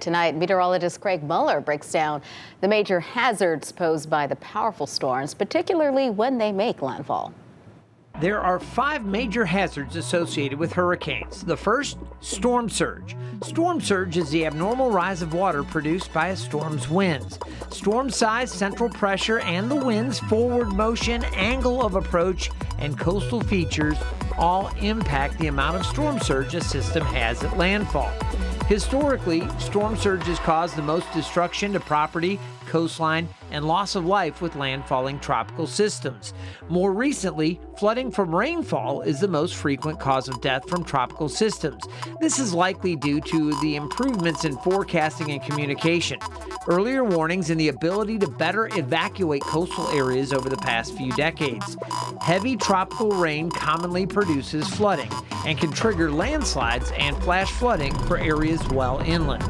Tonight, meteorologist Craig Moeller breaks down the major hazards posed by the powerful storms, particularly when they make landfall. There are 5 major hazards associated with hurricanes. The first, storm surge. Storm surge is the abnormal rise of water produced by a storm's winds. Storm size, central pressure, and the wind's forward motion, angle of approach, and coastal features all impact the amount of storm surge a system has at landfall. Historically, storm surges cause the most destruction to property, coastline, and loss of life with landfalling tropical systems. More recently, flooding from rainfall is the most frequent cause of death from tropical systems. This is likely due to the improvements in forecasting and communication, earlier warnings, and the ability to better evacuate coastal areas over the past few decades. Heavy tropical rain commonly produces flooding and can trigger landslides and flash flooding for areas well inland.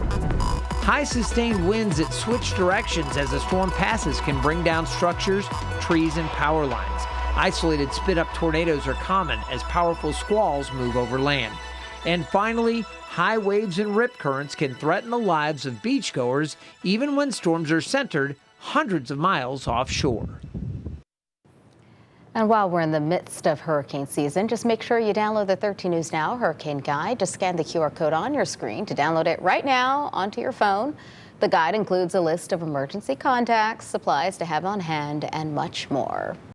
High sustained winds that switch directions as a storm passes can bring down structures, trees, and power lines. Isolated spit-up tornadoes are common as powerful squalls move over land. And finally, high waves and rip currents can threaten the lives of beachgoers even when storms are centered hundreds of miles offshore. And while we're in the midst of hurricane season, just make sure you download the 13 News Now Hurricane Guide. Just scan the QR code on your screen to download it right now onto your phone. The guide includes a list of emergency contacts, supplies to have on hand, and much more.